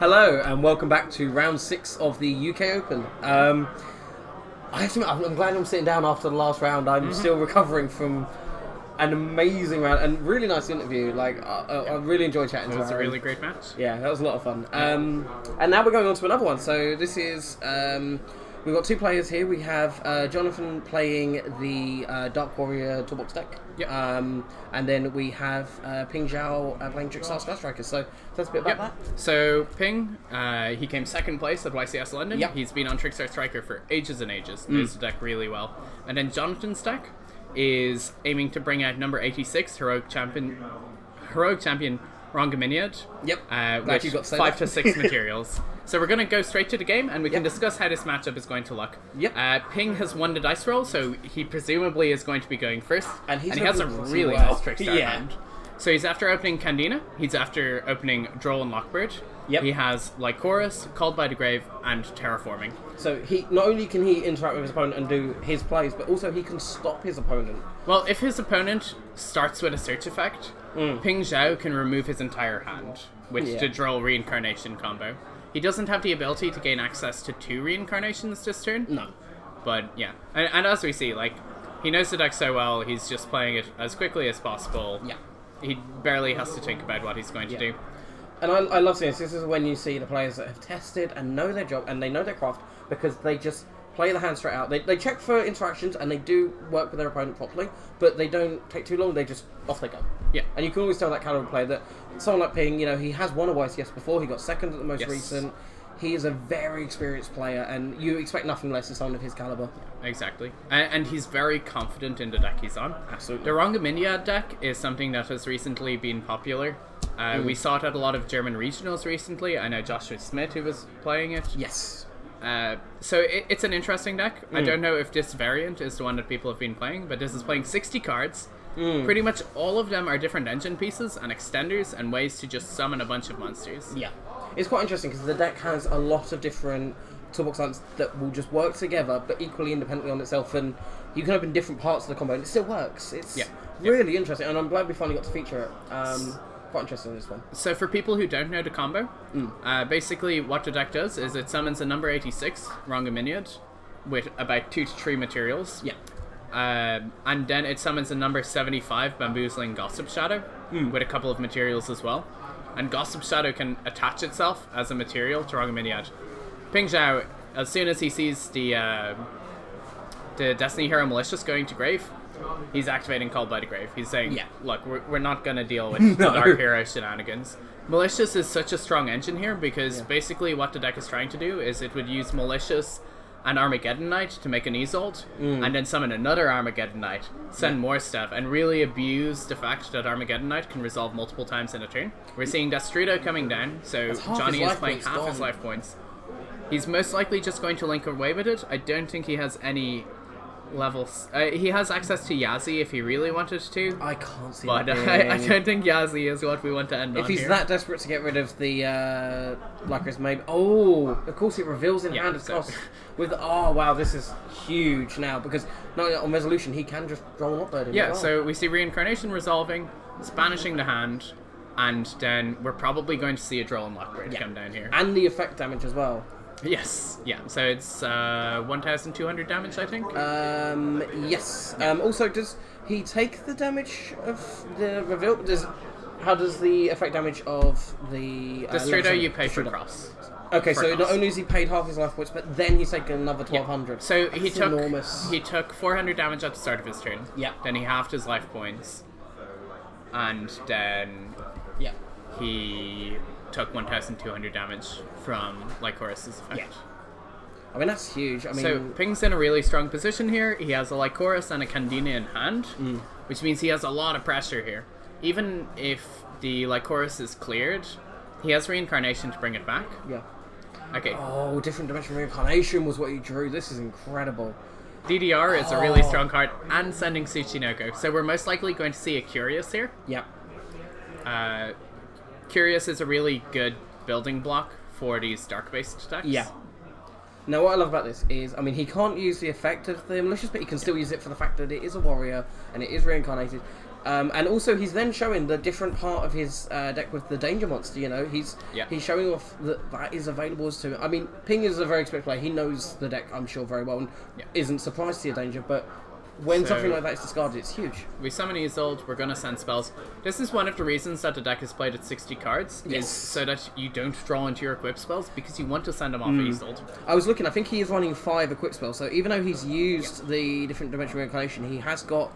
Hello and welcome back to round 6 of the UK Open. I have to admit, I'm glad I'm sitting down after the last round. I'm still recovering from an amazing round and really nice interview. Like I really enjoyed chatting to her. It was a really great match. Yeah, that was a lot of fun. And now we're going on to another one. So this is we've got two players here. We have Jonathan playing the Dark Warrior Toolbox deck. Yep. And then we have Ping Xiao playing Trickstar Sky Strikers. So tell us a bit about that. So Ping, he came second place at YCS London. Yep. He's been on Trickstar Striker for ages and ages. Knows the deck really well. And then Jonathan's deck is aiming to bring out number 86, Heroic Champion Rongominiad. Yep. With 5 to 6 materials. So we're going to go straight to the game, and we can discuss how this matchup is going to look. Yep. Ping has won the dice roll, so he presumably is going to be going first. And he has a really nice Trickstar hand. So he's after opening Candina, he's after opening Droll and Lockbird. Yep. He has Lycoris, Called by the Grave, and Terraforming. So he not only can he interact with his opponent and do his plays, but also he can stop his opponent. Well, if his opponent starts with a search effect, Ping Xiao can remove his entire hand with the Droll Reincarnation combo. He doesn't have the ability to gain access to 2 reincarnations this turn. No. But yeah, and as we see, like, he knows the deck so well, he's just playing it as quickly as possible. Yeah. He barely has to think about what he's going to do. And I love seeing this. This is when you see the players that have tested and know their job and they know their craft because they just play the hand straight out. They check for interactions and they do work with their opponent properly, but they don't take too long. They just off they go. Yeah. And you can always tell that caliber player that someone like Ping, you know, he has won a YCS before. He got second at the most recent. He is a very experienced player, and you expect nothing less of someone of his caliber. Exactly. And he's very confident in the deck he's on. Absolutely. The Rongominiad deck is something that has recently been popular. We saw it at a lot of German regionals recently. I know Joshua Smith, who was playing it. Yes. So it's an interesting deck. I don't know if this variant is the one that people have been playing, but this is playing 60 cards. Pretty much all of them are different engine pieces and extenders and ways to just summon a bunch of monsters. Yeah. It's quite interesting because the deck has a lot of different toolbox items that will just work together but equally independently on itself, and you can open different parts of the combo and it still works. It's really interesting, and I'm glad we finally got to feature it. Quite interested in this one. So for people who don't know the combo, basically what the deck does is it summons a number 86 Rongominiad with about 2 to 3 materials. Yeah. And then it summons a number 75 Bamboozling Gossip Shadow with a couple of materials as well. And Gossip Shadow can attach itself as a material to Rongominiad. Ping Xiao, as soon as he sees the Destiny Hero Malicious going to grave, he's activating Called by the Grave. He's saying, look, we're not going to deal with the Dark Hero shenanigans. Malicious is such a strong engine here because basically what the deck is trying to do is it would use Malicious and Armageddon Knight to make an Isolde, and then summon another Armageddon Knight, send more stuff, and really abuse the fact that Armageddon Knight can resolve multiple times in a turn. We're seeing Destrudo coming down, so Jonny is playing half his life points. He's most likely just going to link away with it. I don't think he has any levels. He has access to Yazi if he really wanted to. I can't see but that. I don't think Yazi is what we want to end on. If he's here. that desperate to get rid of the Lycoris, maybe. Oh, of course it reveals in hand, of course. With wow, this is huge now because not only on resolution he can just draw an upload. Yeah, so we see Reincarnation resolving, banishing the hand, and then we're probably going to see a Droll and Lockbird come down here. And the effect damage as well. Yes, so it's 1,200 damage, I think. Yes. Also, does he take the damage of the reveal? How does the effect damage of the Destrudo you pay for cross. Okay, so not only has he paid half his life points, but then he's taken another 1,200. So he took enormous. He took 400 damage at the start of his turn. Yeah. Then he halved his life points, and then he took 1,200 damage from Lycoris's effect. Yeah. I mean, that's huge. I mean, so Ping's in a really strong position here. He has a Lycoris and a Candina in hand, which means he has a lot of pressure here. Even if the Lycoris is cleared, he has Reincarnation to bring it back. Yeah. Okay. Oh, different dimension reincarnation was what you drew. This is incredible. DDR is a really strong card, and sending Tsuchinoko. So we're most likely going to see a Curious here. Yeah. Curious is a really good building block for these dark-based decks. Yeah. Now, what I love about this is, I mean, he can't use the effect of the Malicious, but he can still use it for the fact that it is a warrior and it is reincarnated. And also, he's then showing the different part of his deck with the Danger Monster. You know, he's showing off that is available to him. I mean, Ping is a very experienced player. He knows the deck, I'm sure, very well, and isn't surprised to see a Danger. But when something like that is discarded, it's huge. We summon Isolde, we're going to send spells. This is one of the reasons that the deck is played at 60 cards, is so that you don't draw into your equip spells, because you want to send them off Isolde. I was looking, I think he is running 5 equip spells, so even though he's used the different Dimensional Reincarnation, he has got,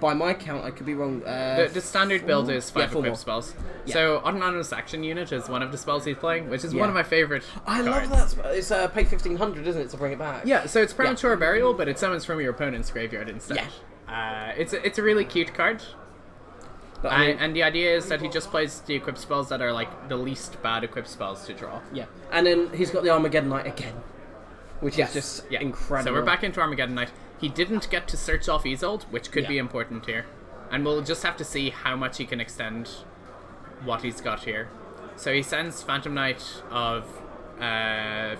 by my count, I could be wrong, the standard build is 5 equip spells. Yeah. So Autonomous Action Unit is one of the spells he's playing, which is one of my favourite I cards. love that. It's pay 1500, isn't it, to bring it back? Yeah, so it's Premature Burial, but it summons from your opponent's graveyard instead. Yeah. It's a really cute card. But, I mean, And the idea is that he just plays the equip spells that are like the least bad equip spells to draw. Yeah. And then he's got the Armageddon Knight again, which is just incredible. So we're back into Armageddon Knight. He didn't get to search off Isolde, which could be important here. And we'll just have to see how much he can extend what he's got here. So he sends Phantom Knight of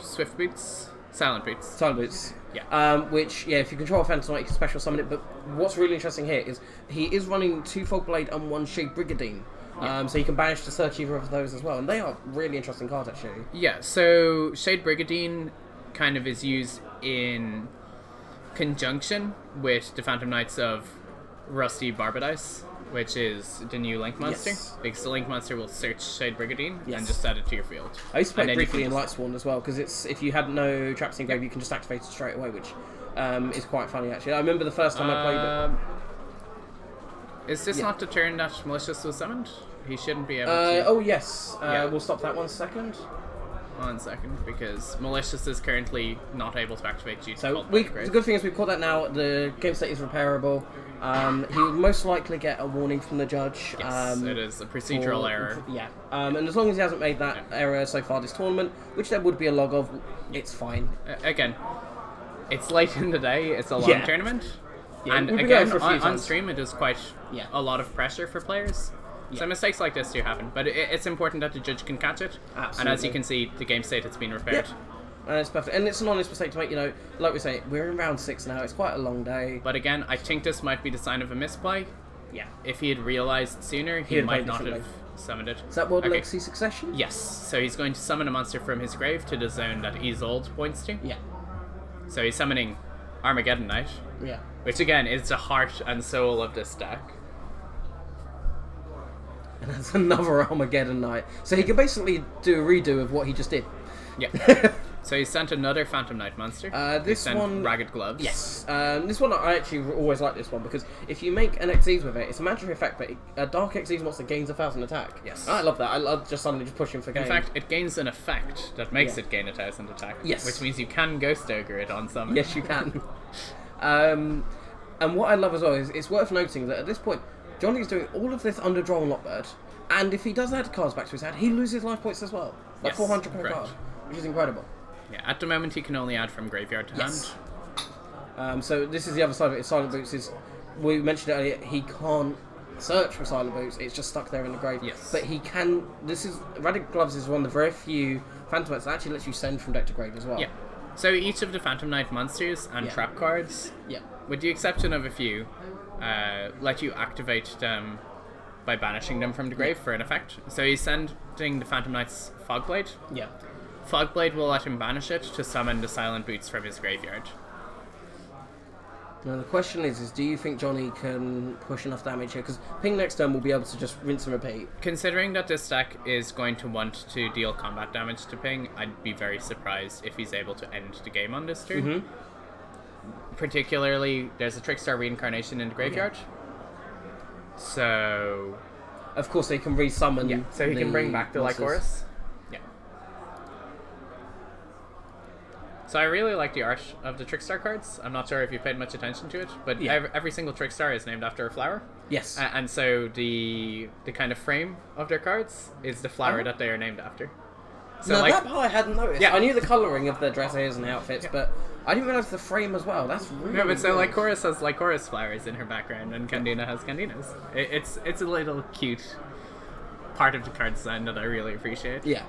Swift Boots, Silent Boots. Silent Boots. Yeah. Which, if you control a Phantom Knight, you can special summon it. But what's really interesting here is he is running 2 Fog Blade and 1 Shade Brigadine. So you can banish to search either of those as well. And they are really interesting cards, actually. Yeah, so Shade Brigadine kind of is used in conjunction with the Phantom Knights of Rusty Barbadice, which is the new Link monster. Because the Link monster will search Shade Brigadine and just add it to your field. I used to play briefly in Lightsworn as well, because it's if you had no traps in grave, you can just activate it straight away, which is quite funny, actually. I remember the first time I played it. Is this not the turn that Malicious was summoned? He shouldn't be able to... Oh, yes. We'll stop that 1 second. 1 second, because Malicious is currently not able to activate due to the good thing is we've caught that now. The game state is repairable. He will most likely get a warning from the judge. Yes, it is a procedural error. Yeah. And as long as he hasn't made that error so far this tournament, which there would be a log of, it's fine. Again, it's late in the day. It's a long tournament. Yeah, and again, on stream, it is quite a lot of pressure for players. So mistakes like this do happen, but it's important that the judge can catch it. Absolutely. And as you can see, the game state has been repaired. And it's perfect. And it's an honest mistake to make, like we say, we're in round 6 now, it's quite a long day. But again, I think this might be the sign of a misplay. Yeah. If he had realised sooner, he might not have summoned it. Is that World Legacy Succession? Yes. So he's going to summon a monster from his grave to the zone that Isolde points to. Yeah. So he's summoning Armageddon Knight. Yeah. Which again is the heart and soul of this deck. And that's another Armageddon Knight. So he can basically do a redo of what he just did. Yeah. So he sent another Phantom Knight monster. This one... Ragged Gloves. Yes. This one, I actually always like this one, because if you make an Xyz with it, it's a magic effect, but a Dark Xyz monster gains 1,000 attack. Yes. I love that. I love just suddenly just pushing for game. In fact, it gains an effect that makes it gain 1,000 attack. Yes. Which means you can Ghost Ogre it on summon. Yes, you can. And what I love as well is it's worth noting that at this point, Jonny's doing all of this under Draw and Lockbird, and if he does add cards back to his hand, he loses life points as well. Like 400 per card, which is incredible. Yeah, at the moment he can only add from graveyard to hand. So this is the other side of it. Silent Boots is, we mentioned it earlier, he can't search for Silent Boots, it's just stuck there in the grave. Yes. But he can, Radical Gloves is one of the very few Phantom Knights that actually lets you send from deck to grave as well. Yeah. So each of the Phantom Knight monsters and trap cards, with the exception of a few, let you activate them by banishing them from the grave for an effect. So he's sending the Phantom Knight's Fogblade. Yeah. Fogblade will let him banish it to summon the Silent Boots from his graveyard. Now the question is do you think Jonny can push enough damage here? Because Ping next turn will be able to just rinse and repeat. Considering that this deck is going to want to deal combat damage to Ping, I'd be very surprised if he's able to end the game on this turn. Particularly, there's a Trickstar Reincarnation in the graveyard. So... Of course they can resummon so he can bring back the Lycoris. Yeah. So I really like the art of the Trickstar cards. I'm not sure if you paid much attention to it, but every single Trickstar is named after a flower. Yes. And so the kind of frame of their cards is the flower that they are named after. So now that part I hadn't noticed. Yeah. I knew the colouring of the dresses and the outfits, but I didn't realise the frame as well. That's really No, but so good. Lycoris has Lycoris flowers in her background, and Candina has Candinas. It's a little cute part of the card design that I really appreciate. Yeah.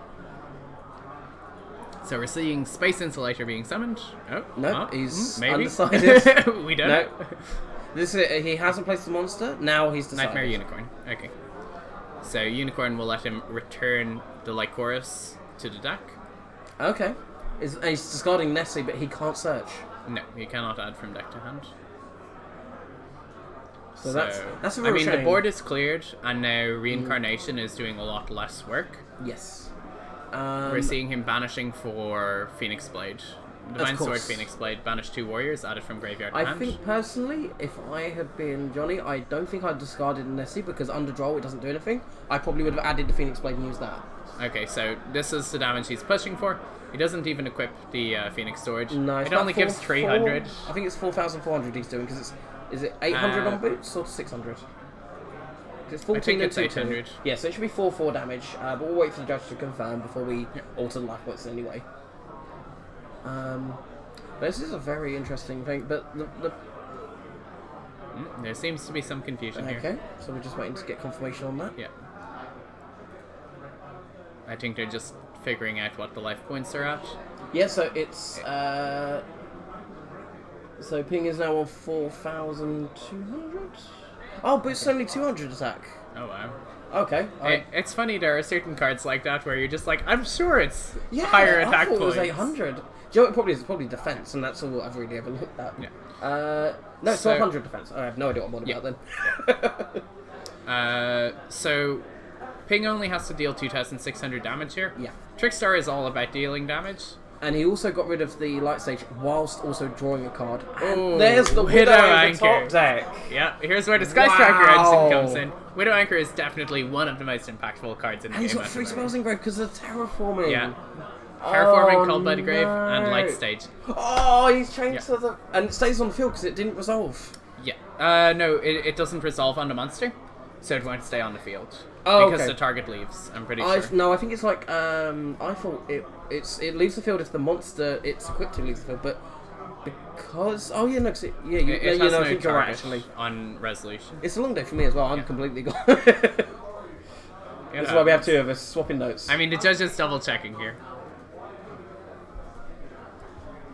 So we're seeing Space Insulator being summoned. Oh, no, he's maybe. undecided. We don't know. He hasn't placed the monster. Now he's decided. Nightmare Unicorn. Okay. So Unicorn will let him return the Lycoris to the deck. Okay. He's discarding Nessie, but he can't search. No, you cannot add from deck to hand. So that's a real shame. the board is cleared, and now Reincarnation is doing a lot less work. Yes. We're seeing him banishing for Phoenix Blade. Divine Sword, Phoenix Blade, banish 2 warriors, added from graveyard to hand. I think personally, if I had been Jonny, I don't think I'd discarded Nessie because under draw it doesn't do anything. I probably would have added the Phoenix Blade and used that. Okay, so this is the damage he's pushing for. He doesn't even equip the Phoenix Storage. No, it only gives 300. I think it's 4,400 he's doing because is it 800 on boots or 600? It's 14 I think and it's 800. Yeah, so it should be 4/4 damage, but we'll wait for the judge to confirm before we alter the life points anyway. This is a very interesting thing, but there seems to be some confusion here. Okay, so we're just waiting to get confirmation on that. Yeah. I think they're just figuring out what the life points are at. Yeah, so it's so Ping is now on 4,200. Oh, but it's only 200 attack. Oh wow. Okay. It's funny, there are certain cards like that where you're just like, I'm sure it's I higher attack thought points. It was 800. Do you know what it probably is? It's probably defense, and that's all I've really ever looked at. Yeah. No, it's 1,200 defense. I have no idea what I'm on about then. So Ping only has to deal 2,600 damage here. Yeah. Trickstar is all about dealing damage. And he also got rid of the light stage whilst also drawing a card. Oh, and there's the Widow Anchor top deck. Yeah, here's where the Sky Striker engine comes in. Widow Anchor is definitely one of the most impactful cards in the game. And he's got 3 spells engraved because of terraforming. Yeah. Terraforming, Called by the Grave, and Light Stage. Oh, he's changed to the... And it stays on the field because it didn't resolve. Yeah. No, it doesn't resolve on the monster, so it won't stay on the field. Oh, because the target leaves, I'm pretty sure. No, I think it's like... I thought it leaves the field if the monster it's equipped to leaves the field, but... Because... Oh, yeah, no, cause it has no I think you're right, target actually. on resolution. It's a long day for me as well. I'm completely gone. That's why we have 2 of us swapping notes. I mean, the judge is double checking here.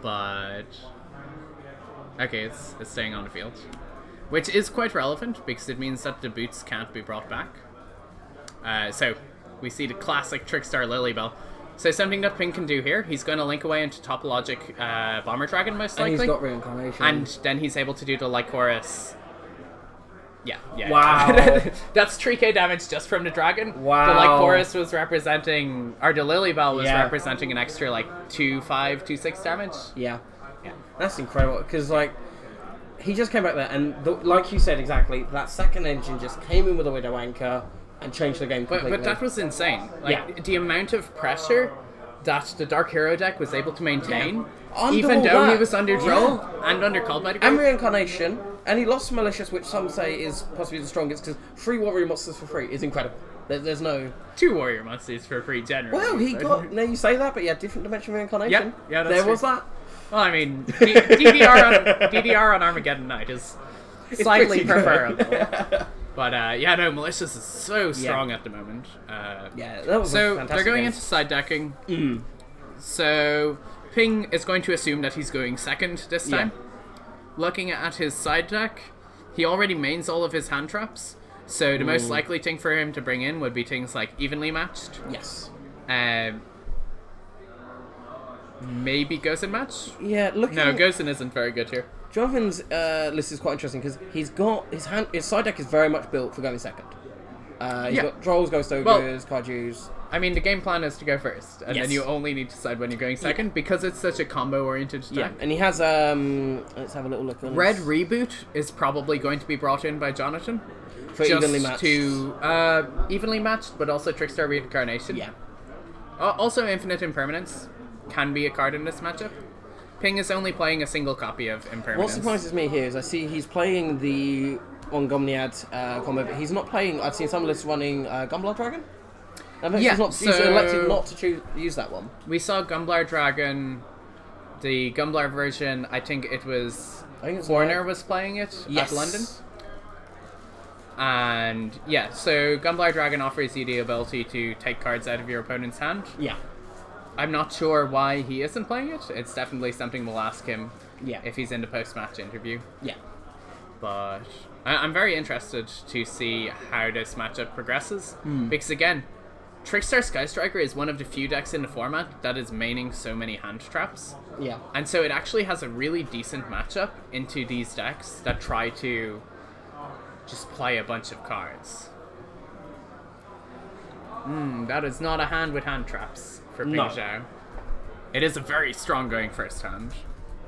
But... Okay, it's staying on the field. Which is quite relevant, because it means that the boots can't be brought back. So, we see the classic Trickstar Lilybell. So something that Ping can do here, he's going to link away into Topologic Bomber Dragon, most likely. And he's got Reincarnation. And then he's able to do the Lycoris. Yeah. Wow. That's 3k damage just from the dragon. Wow. The Lycoris was representing, or the Lilybell was representing an extra like 2/5, 2/6 damage. Yeah. That's incredible, because like, he just came back there, and like you said exactly, that second engine just came in with a Widow Anchor and changed the game completely. But that was insane. Like, the amount of pressure that the Dark Hero deck was able to maintain, even though he was under Droll and under Called by the Grave. And Reincarnation, and he lost Malicious, which some say is possibly the strongest, because 3 Warrior Monsters for free is incredible. There's no... 2 Warrior Monsters for free, generally. Well, he got... Now you say that, but yeah, different dimension Reincarnation. Yeah, that's There was that. Well, I mean, DDR on Armageddon Night is slightly preferable. But, no, Malicious is so strong at the moment. That was a fantastic they're going game. into side decking. So, Ping is going to assume that he's going second this time. Looking at his side deck, he already mains all of his hand traps. So, the most likely thing for him to bring in would be things like Evenly Matched. Yes. Maybe Gozen Match? Yeah, look. No, Gozen isn't very good here. Jonathan's list is quite interesting because he's got his side deck is very much built for going second. He's got Trolls, Ghost Ogres, Kaijus. I mean, the game plan is to go first, and then you only need to decide when you're going second because it's such a combo-oriented deck. Yeah, and he has let's have a little look on Red Reboot is probably going to be brought in by Jonathan for evenly matched. Evenly matched, but also Trickstar Reincarnation. Yeah. Also, Infinite Impermanence can be a card in this matchup. Ping is only playing a single copy of Impermanence. What surprises me here is I see he's playing the Gomniad combo, but he's not playing... I've seen some lists running Gumblar Dragon. He's elected not to use that one. We saw Gumblar Dragon, the Gumblar version, I think it was... Warner was playing it at London. And, so Gumblar Dragon offers you the ability to take cards out of your opponent's hand. Yeah. I'm not sure why he isn't playing it. It's definitely something we'll ask him if he's in the post-match interview. Yeah. But I'm very interested to see how this matchup progresses. Because again, Trickstar Sky Striker is one of the few decks in the format that is maining so many hand traps. Yeah. And so it actually has a really decent matchup into these decks that try to just play a bunch of cards. That is not a hand with hand traps for Ping Xiao. It is a very strong going first hand.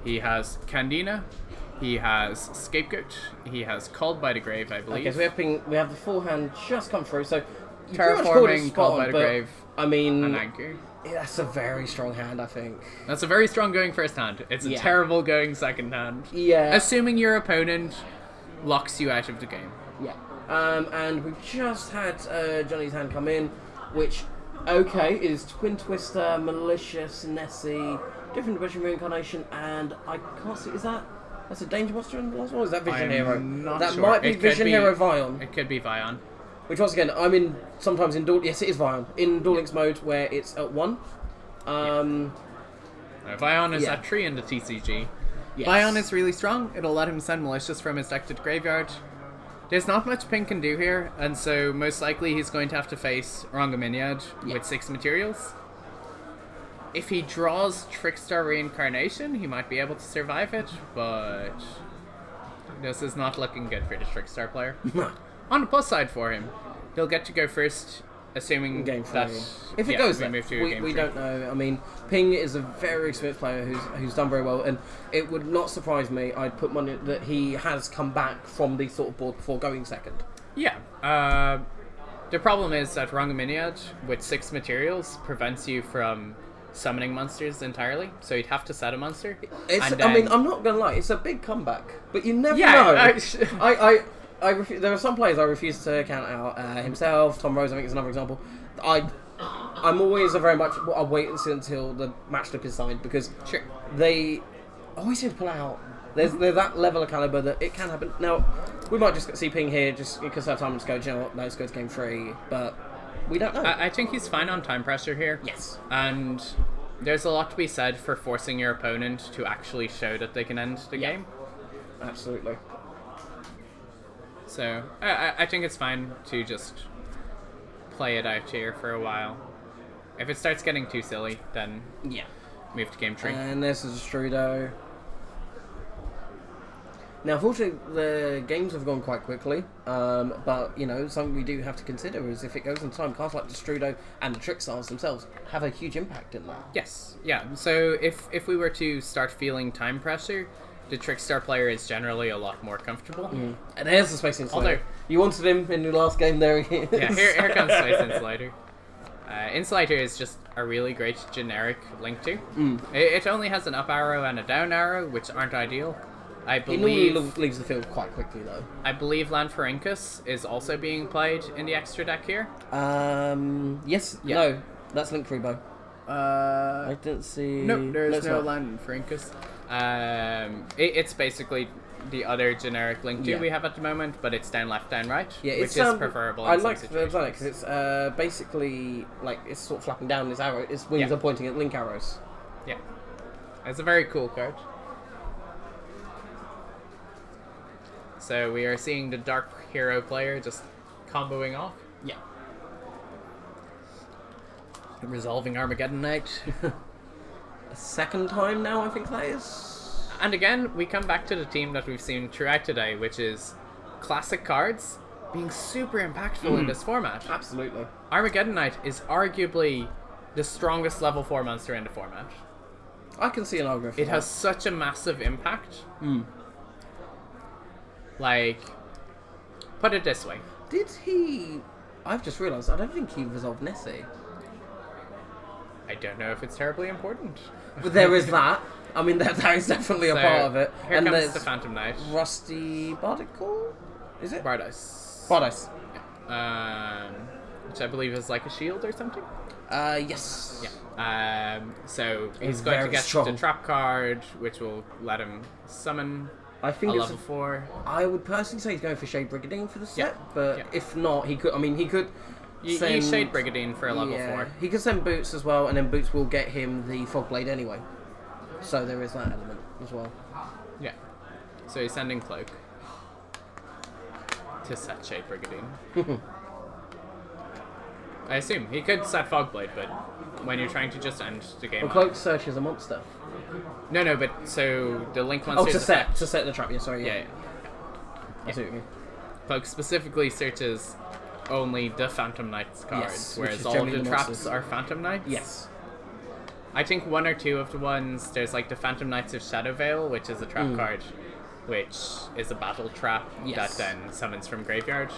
He has Candina, he has Scapegoat, he has Called by the Grave, I believe. Okay, so we have the forehand just come through, so Terraforming, Called by the Grave, I mean, and Anchor. That's a very strong hand, I think. That's a very strong going first hand. It's a terrible going second hand. Yeah. Assuming your opponent locks you out of the game. Yeah. And we've just had Jonny's hand come in, which, okay, is Twin Twister, Malicious, Nessie, Different Dimension Reincarnation, and I can't see, that's a Danger Monster in the last one? Or is that Vision Hero? That sure. might be Vision Hero Vion. It could be Vion. Which, once again, sometimes in Duel... Yes, it is Vion. In Duel Links mode, where it's at 1. Vion is at 3 in the TCG. Yes. Vion is really strong. It'll let him send Malicious from his deck to the graveyard. There's not much Ping can do here, and so most likely he's going to have to face Rongominiad with 6 materials. If he draws Trickstar Reincarnation, he might be able to survive it, but this is not looking good for the Trickstar player. On the plus side for him, he'll get to go first, assuming game that if it goes there, we don't know. I mean, Ping is a very experienced player who's done very well, and it would not surprise me. I'd put money that he has come back from the sort of board before going second. Yeah. The problem is that Rongominiad with 6 materials prevents you from summoning monsters entirely, so you'd have to set a monster. I mean, I'm not gonna lie, it's a big comeback, but you never know. There are some players I refuse to count out. Himself, Tom Rose, I think is another example. I'm always very much. I'll wait until the match slip is signed because they always seem to pull out. There's that level of caliber that it can happen. Now we might just see Ping here just because I have time to go. You know what? Let's go to game 3, but we don't know. I think he's fine on time pressure here. Yes, and there's a lot to be said for forcing your opponent to actually show that they can end the game. Absolutely. So, I think it's fine to just play it out here for a while. If it starts getting too silly, then move to game 3. And this is Strudo. Now, unfortunately, the games have gone quite quickly, but, you know, something we do have to consider is if it goes in time, cards like the Strudo and the Trickstars themselves have a huge impact in that. Yes, yeah. So, if we were to start feeling time pressure, the Trickstar player is generally a lot more comfortable. And there's the Space Insulator. You wanted him in your last game, there he is. Yeah, here comes Space Insulator. Insulator is just a really great generic Link 2. It only has an up arrow and a down arrow, which aren't ideal. I believe... He normally leaves the field quite quickly, though. I believe Lanferinkus is also being played in the extra deck here. Yes. Yeah. No, that's Link Freebo. I didn't see... Nope, there's no Lanferinkus. It's basically the other generic Link 2 we have at the moment, but it's down left, down right, which is preferable. I like the design because it's basically like it's sort of flapping down. Its arrow, its wings are pointing at Link arrows. Yeah, it's a very cool card. So we are seeing the Dark Hero player just comboing off. Yeah. Resolving Armageddon Knight. A second time now, I think that is. And again, we come back to the theme that we've seen throughout today, which is classic cards being super impactful in this format. Absolutely. Armageddon Knight is arguably the strongest level 4 monster in the format. I can see an argument for that. It has such a massive impact. Like, put it this way. Did he... I've just realised, I don't think he resolved Nessie. I don't know if it's terribly important. But there is that. I mean, that is definitely a part of it. Here comes the Phantom Knight. Rusty Bardicle? Is it? Bardice. Bardice. Which I believe is like a shield or something. Yes. Yeah. So he's going to get the trap card, which will let him summon I think a level 4. I would personally say he's going for Shade Brigadine for the set, but if not, he could. I mean, he could. Use Shade Brigadine for a level 4. He could send Boots as well, and then Boots will get him the Fog Blade anyway. So there is that element as well. Yeah. So he's sending Cloak. to set Shade Brigadine. I assume he could set Fogblade, but when you're trying to just end the game, Well, Cloak Search is a monster. no, but so the Link monster. To set the trap. Yeah, sorry. Yeah. I see what you mean. Cloak specifically searches only the Phantom Knights cards, Yes, whereas all of the traps are Phantom Knights. Yes. I think one or two of the ones, there's like the Phantom Knights of Shadow Veil, which is a trap card, which is a battle trap that then summons from graveyard,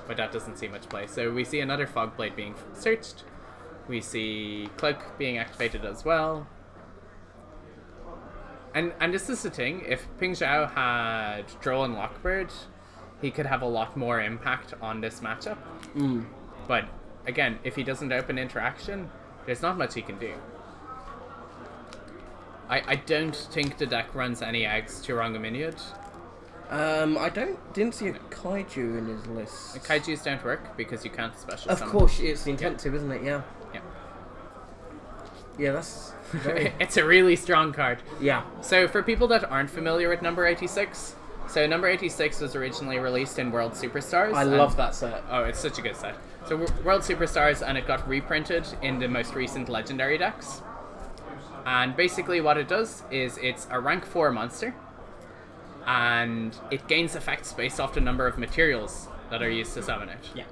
but that doesn't see much play. So we see another Fogblade being searched. We see Cloak being activated as well. And this is the thing, if Ping Xiao had Droll and Lockbird, he could have a lot more impact on this matchup. But again, if he doesn't open interaction, there's not much he can do. I don't think the deck runs any eggs to Rangaminiad. I didn't see a Kaiju in his list. Kaijus don't work because you can't special Of summon. course, it's the intent to, isn't it? Yeah. Yeah. Yeah, that's very... It's a really strong card. Yeah. So for people that aren't familiar with number 86, so number 86 was originally released in World Superstars. I love that set. Oh, it's such a good set. So World Superstars, and it got reprinted in the most recent Legendary decks. And basically what it does is it's a rank 4 monster, and it gains effects based off the number of materials that are used to summon it. Yeah.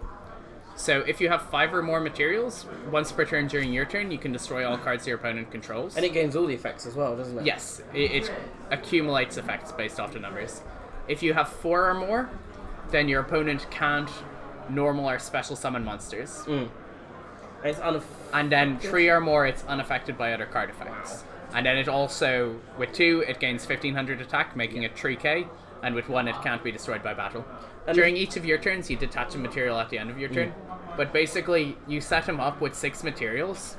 So if you have 5 or more materials, once per turn during your turn, you can destroy all cards your opponent controls. And it gains all the effects as well, doesn't it? Yes, it accumulates effects based off the numbers. If you have 4 or more, then your opponent can't normal or special summon monsters. And then 3 or more, it's unaffected by other card effects. And then it also, with 2, it gains 1500 attack, making it 3k, and with 1, it can't be destroyed by battle. And during each of your turns, you detach a material at the end of your turn. But basically, you set him up with 6 materials,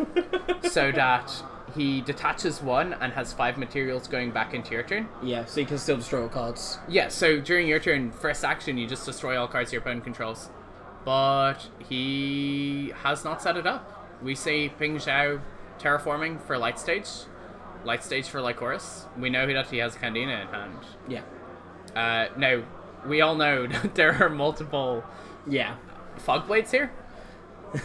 so that he detaches 1 and has 5 materials going back into your turn. Yeah, so you can still destroy all cards. Yeah, so during your turn, first action, you just destroy all cards your opponent controls. But he has not set it up. We see Ping Xiao terraforming for Light Stage for Lycoris. We know that he has Candina in hand. Yeah. Now, we all know that there are multiple Fogblades here.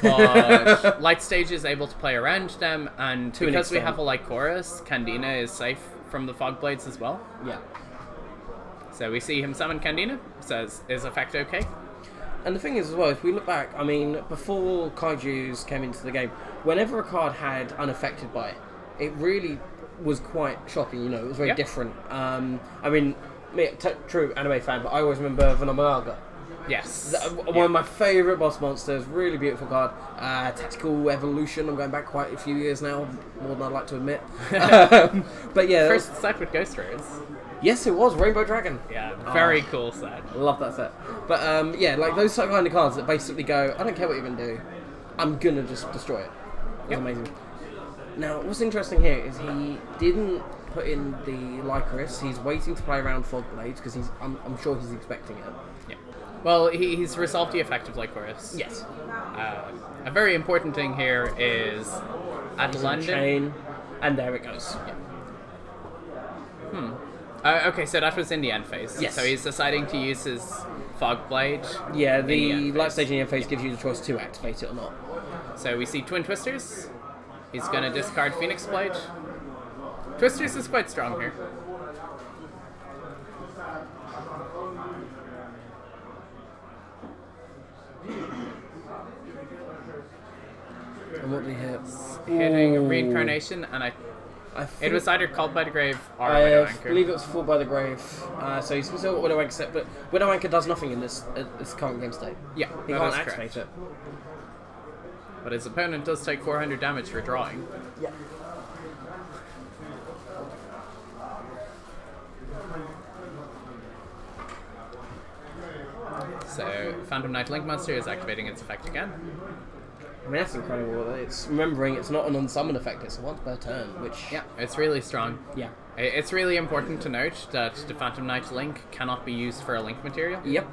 But Light Stage is able to play around them, and because we have a Lycoris, Candina is safe from the Fogblades as well. Yeah. So we see him summon Candina, says, is effect okay? And the thing is as well, if we look back, I mean, before Kaijus came into the game, whenever a card had unaffected by it, it really was quite shocking, you know, it was very different. I mean, true anime fan, but I always remember Venomaga. Yes. One of my favourite boss monsters, really beautiful card. Tactical Evolution, I'm going back quite a few years now, more than I'd like to admit. But yeah. First set with Ghost Rays. Yes, it was Rainbow Dragon. Yeah, very cool set. Love that set. But yeah, like those kind of cards that basically go, I don't care what you're going to do, I'm going to just destroy it. It's amazing. Now, what's interesting here is he didn't put in the Lycoris. He's waiting to play around Fogblades because I'm sure he's expecting it. Yeah. Well, he's resolved the effect of Lycoris. Yes. A very important thing here is at London. Chain, and there it goes. Yeah. Okay, so that was in the end phase. Yes. So he's deciding to use his Fogblade. Yeah, the Light Stage in the end phase gives you the choice to activate it or not. So we see Twin Twisters. He's going to discard Phoenix Blade. Twisters is quite strong here. And what did he hit? Hitting Reincarnation, and it was either Called by the Grave or Widowmaker. I believe it was Fought by the Grave. So he's still got Widowmaker set, but Widowmaker does nothing in this current game state. Yeah, he can't activate it. But his opponent does take 400 damage for drawing. Yeah. So Phantom Knight Link Monster is activating its effect again. I mean, that's incredible. It's remembering it's not an unsummon effect, it's a once per turn, which... Yeah, it's really strong. Yeah. It's really important to note that the Phantom Knight Link cannot be used for a Link material. Yep.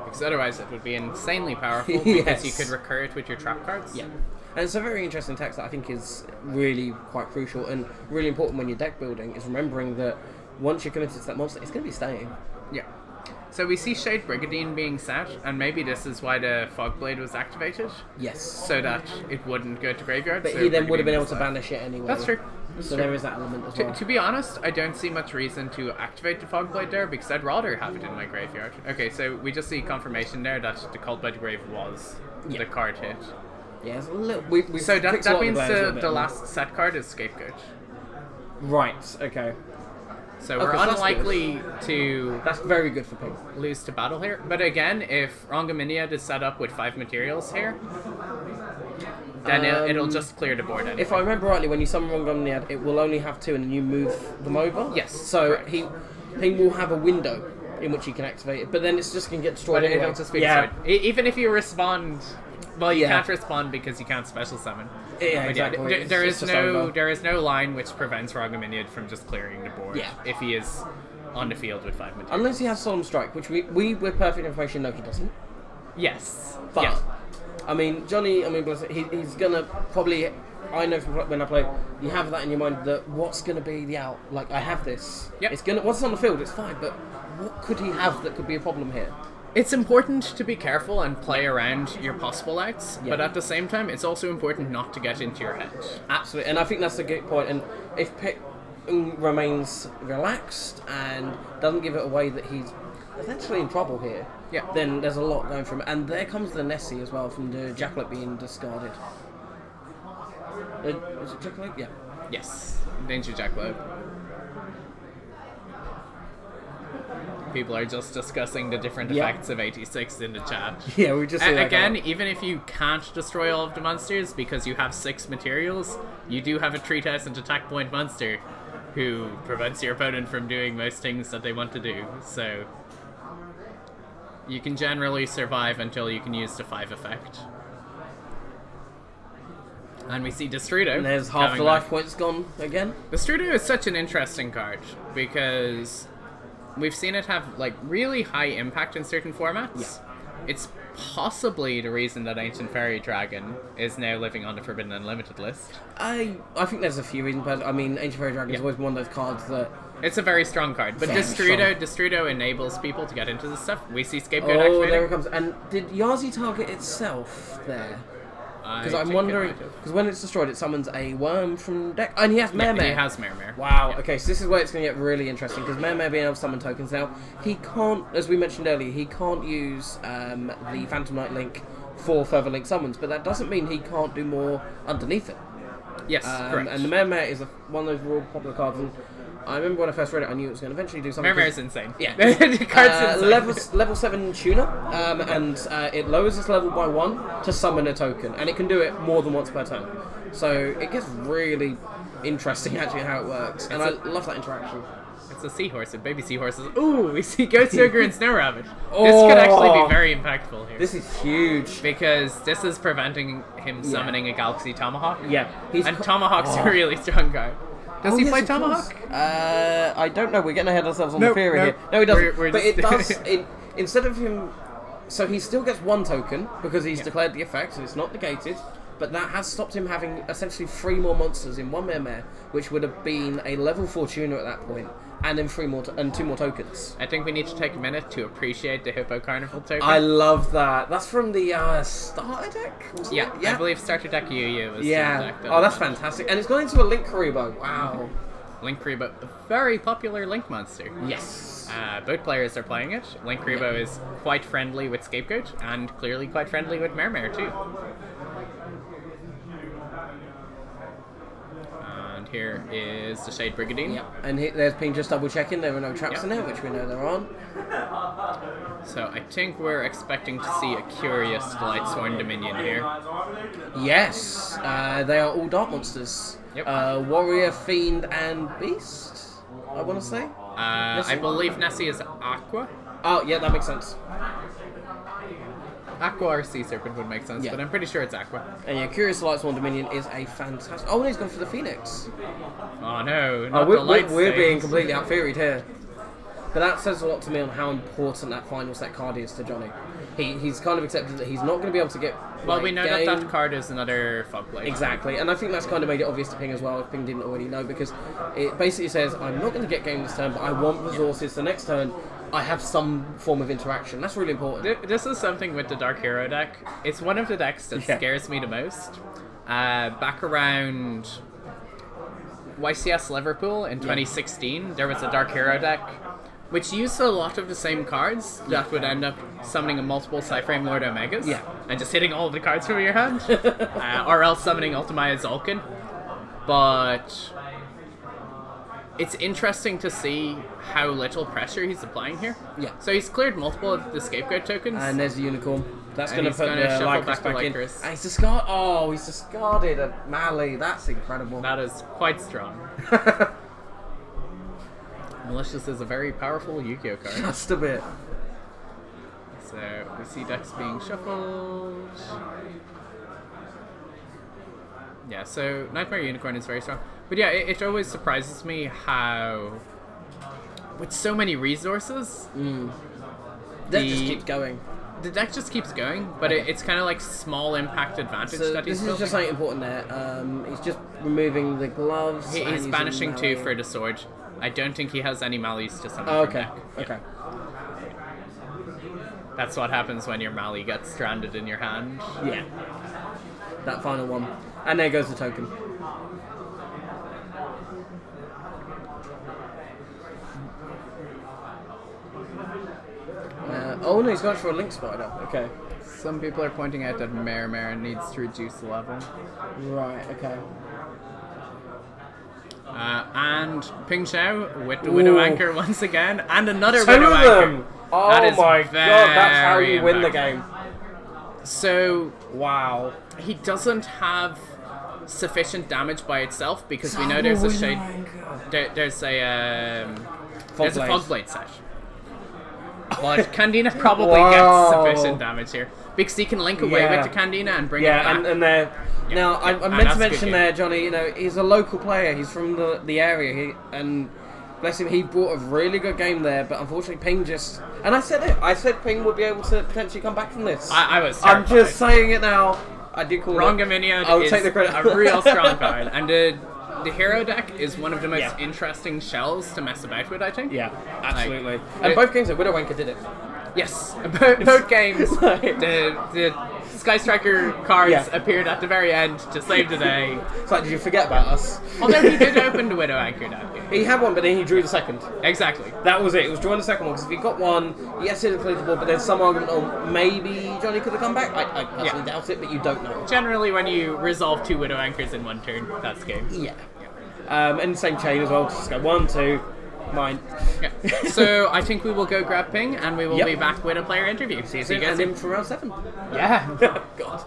Because otherwise it would be insanely powerful, because you could recur it with your trap cards. Yeah. And it's a very interesting text that I think is really quite crucial and really important when you're deck building, is remembering that once you're committed to that monster, it's going to be staying. Yeah. So we see Shade Brigandine being set, and maybe this is why the Fogblade was activated. Yes. So that it wouldn't go to graveyard. But so he then would have been able Brigadine's to left. banish it anyway. That's true. So there is that element as well. To be honest, I don't see much reason to activate the Fogblade there because I'd rather have it in my graveyard. Okay, so we just see confirmation there that the Cult by the Grave was the card hit. Yeah, it's a little. We So that fixed a lot of means players a little the bit. last set card is Scapegoat. Right. Okay. So Okay, we're so that's unlikely to That's very good for pink. lose to battle here. But again, if Rongominiad is set up with 5 materials here, then it'll just clear the board. Anyway. If I remember rightly, when you summon Rongomniad, it will only have 2 and then you move them over. Yes, So correct. he will have a window in which he can activate it, but then it's just going to get destroyed But anyway. it'll just be destroyed. Even if you respond, well, you Yeah. can't respond because you can't special summon. Yeah, But exactly. there It's is just no over. there is no line which prevents Rongominiad from just clearing the board. Yeah. If he is on the field with 5 materials. Unless he has Solemn Strike, which we with perfect information know he doesn't. Yes. But Yeah. I mean, Jonny, bless it, he's gonna probably. I know from when I play, you have that in your mind that what's gonna be the out. Like I have this. Yep. It's gonna. Once it's on the field, it's fine. But what could he have that could be a problem here? It's important to be careful and play around your possible outs, Yeah. but at the same time, it's also important not to get into your head. Absolutely, and I think that's a good point. And if Pitt remains relaxed and doesn't give it away that he's essentially in trouble here, Yeah. then there's a lot going for him. And there comes the Nessie as well from the Jackalope being discarded. Is it Jackalope? Yeah. Yes. Danger Jackalope. People are just discussing the different Yeah. effects of 86 in the chat. Yeah, we just see that Again, come up. even if you can't destroy all of the monsters because you have 6 materials, you do have a treatise and attack point monster who prevents your opponent from doing most things that they want to do. So you can generally survive until you can use the 5 effect. And we see Destrudo. And there's half coming the life back. points gone again. Destrudo is such an interesting card because we've seen it have like really high impact in certain formats. Yeah. It's possibly the reason that Ancient Fairy Dragon is now living on the Forbidden Unlimited list. I think there's a few reasons, but I mean, Ancient Fairy Dragon is always one of those cards that. It's a very strong card, but Very Destrudo enables people to get into this stuff. We see Scapegoat Oh, activating. there it comes. And did Yazi target itself there? Because I I'm think it wondering, might have. because when it's destroyed, it summons a worm from deck, and he has Mare. He has Mare. Wow. Yeah. Okay, so this is where it's going to get really interesting because Mare being able to summon tokens now, he can't, as we mentioned earlier, he can't use the Phantom Knight link for further link summons, but that doesn't mean he can't do more underneath it. Yes, correct. And the Mare is one of those real popular cards. And I remember when I first read it, I knew it was going to eventually do something. Mare is insane. Yeah. The card's insane. Level 7 tuner, and it lowers its level by 1 to summon a token, and it can do it more than once per turn. So it gets really interesting actually how it works, and I love that interaction. It's a seahorse with baby seahorses. Ooh, we see Goat Ogre and Snow Rabbit. This Oh. could actually be very impactful here. This is huge. Because this is preventing him summoning a Galaxy Tomahawk. Yeah, And Tomahawk's a really strong card. Does he yes, play of course. Tomahawk? I don't know. We're getting ahead of ourselves on No, the theory no. here. No, he doesn't. We're but just- it does. Instead of him, so he still gets 1 token because he's declared the effect, so it's not negated. But that has stopped him having essentially 3 more monsters in one Mare, which would have been a level 4 tuner at that point, and then 2 more tokens. I think we need to take a minute to appreciate the Hippo Carnival token. I love that. That's from the starter deck. Wasn't yeah, it? I believe starter deck Yu was the Yeah. deck that Oh, that's was- fantastic. And it's gone into a Link Karibo. Wow. Link Karibo, a very popular Link monster. Yes. Both players are playing it. Link Karibo is quite friendly with Scapegoat, and clearly quite friendly with Mare too. And here is the Shade Brigandine. Yeah. And there's Ping just double checking. There are no traps in there, which we know there aren't. So I think we're expecting to see a curious Lightsworn Dominion here. Yes. They are all dark monsters. Yep. Warrior, Fiend, and Beast. I want to say. I believe Nessie is Aqua. Oh, yeah, that makes sense. Aqua or Sea Serpent would make sense, Yeah. but I'm pretty sure it's Aqua. And yeah, Curious Lightsworn Dominion is a fantastic. Oh, and he's gone for the Phoenix. Oh no, not We're, the light we're being stains. completely out-theoried here. But that says a lot to me on how important that final set card is to Jonny. He's kind of accepted that he's not going to be able to get. Well, we know that game. that card is another Fogblade. Exactly, and I think that's kind of made it obvious to Ping as well, if Ping didn't already know, because it basically says, I'm not going to get game this turn, but I want resources the next turn. I have some form of interaction. That's really important. This is something with the Dark Hero deck. It's one of the decks that scares me the most. Back around YCS Liverpool in 2016, there was a Dark Hero deck which used a lot of the same cards that would end up summoning multiple Cyframe Lord Omegas and just hitting all of the cards from your hand, or else summoning Ultimaya Zolkin. But it's interesting to see how little pressure he's applying here. Yeah. So he's cleared multiple of the Scapegoat tokens. And there's the Unicorn. That's going to put the shuffle Lycris back in. Lycris. And he's discarded. Oh, he's discarded a Mally. That's incredible. That is quite strong. Malicious is a very powerful Yu-Gi-Oh card. Just a bit. So we see decks being shuffled. Yeah, so Nightmare Unicorn is very strong. But yeah, it always surprises me how, with so many resources, That just keeps going. The deck just keeps going, but it's kind of like small impact advantage that he's this is just something important there. He's just removing the gloves. He's banishing 2 for the sword. I don't think he has any Mallies to summon from deck. Okay. That's what happens when your Mally gets stranded in your hand. Yeah. That final one. And there goes the token. Oh no, he's going for a Link Spider. Okay. Some people are pointing out that Mare needs to reduce the level. Right, okay. And Ping Xiao with the Widow Anchor once again, and another 2 Widow of Anchor. them! Oh my god, that's how you win the game. So, wow. He doesn't have sufficient damage by itself because we know there's a shade. There's a Fogblade set. But Candina probably gets sufficient damage here because he can link away with the Candina and bring it back. And they're... Now, I meant to mention there, Johnny, you know, he's a local player. He's from the area. And bless him, he brought a really good game there. But unfortunately, Ping just... And I said it. I said Ping would be able to potentially come back from this. I was terrified. I'm just saying it now. I did call Ronga Minion is take the credit. a real strong card. And the hero deck is one of the most interesting shells to mess about with, I think. Yeah, absolutely. And both games, Widow Anchor did it. Yes, both games. The Sky Striker cards appeared at the very end to save the day. It's like, did you forget about us? Although he did open the Widow Anchor that game. He had one, but then he drew the second. Exactly. That was it. It was drawing the second one, because if he got one, yes, he'd have cleared the board, but there's some argument, maybe Johnny could have come back. I personally doubt it, but you don't know. Generally, when you resolve 2 Widow Anchors in one turn, that's game. Yeah. And the same chain as well, just go 1, 2, mine. Yeah. So I think we will go grab Ping, and we will be back with a player interview. See you soon, and in for round 7. Yeah. God.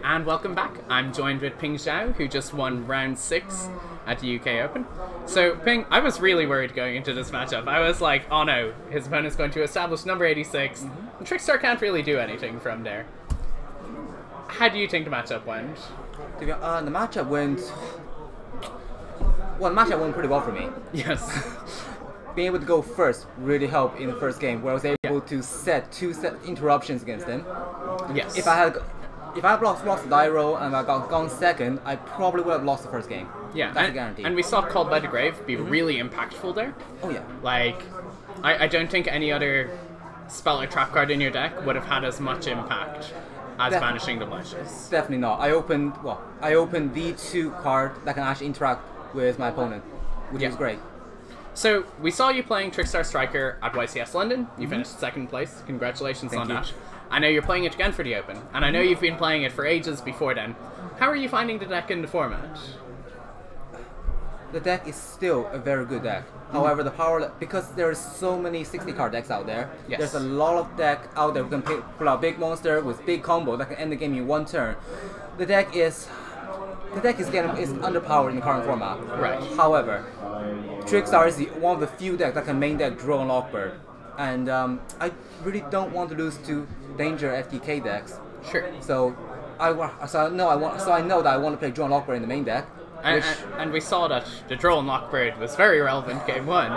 And welcome back. I'm joined with Ping Xiao, who just won round 6 at the UK Open. So, Ping, I was really worried going into this matchup. I was like, oh no, his opponent's going to establish number 86. And Trickstar can't really do anything from there. How do you think the matchup went? The matchup went... Well, the matchup went pretty well for me. Yes. Being able to go first really helped in the first game, where I was able to set 2 interruptions against him. Yes. If I had lost the die roll and I got gone second, I probably would have lost the first game. Yeah, that's a guarantee. And we saw Called by the Grave be really impactful there. Oh yeah. Like, I don't think any other spell or trap card in your deck would have had as much impact as Banishing the Blemishes. Definitely not. I opened the 2 card that can actually interact with my opponent, which was great. So, we saw you playing Trickstar Striker at YCS London. You finished 2nd place. Congratulations on that. I know you're playing it again for the Open, and I know you've been playing it for ages before then. How are you finding the deck in the format? The deck is still a very good deck. However, the power, because there's so many 60-card decks out there, there's a lot of deck out there who can pull out big monster with big combo that can end the game in 1 turn. The deck is underpowered in the current format. Right. However, Trickstar is one of the few decks that can main deck Draw and Lockbird, and I really don't want to lose to Danger FTK decks. Sure. So I know that I want to play Draw and Lockbird in the main deck. And we saw that the Draw and Lockbird was very relevant game 1.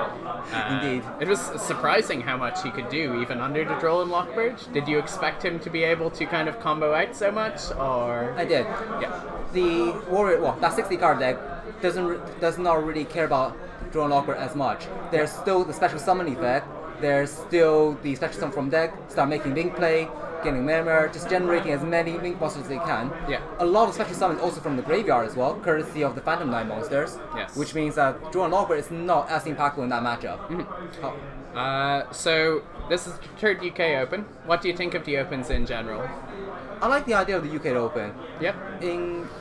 Indeed. It was surprising how much he could do even under the Draw and Lockbird. Did you expect him to be able to kind of combo out so much, or...? I did. Yeah. The Warrior, that 60-card deck does not really care about Draw and Lockbird as much. There's still the special summon effect. There's still the special summon from deck. Start making link play, getting memory, just generating as many link monsters as they can. Yeah. A lot of special summons also from the graveyard as well, courtesy of the Phantom Knight monsters. Yes. Which means that Draw and Lockbird is not as impactful in that matchup. So this is the 3rd UK Open. What do you think of the Opens in general? I like the idea of the UK Open. Yep.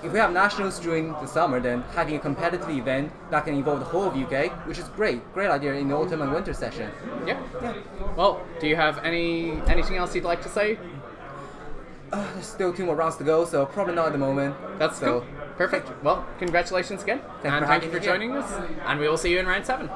If we have nationals during the summer, then having a competitive event that can involve the whole of UK, which is great idea in the autumn and winter session. Yeah. Well, do you have anything else you'd like to say? There's still 2 more rounds to go, so probably not at the moment. That's cool. Perfect. Well, congratulations again. Thank you for joining us. And we will see you in round 7.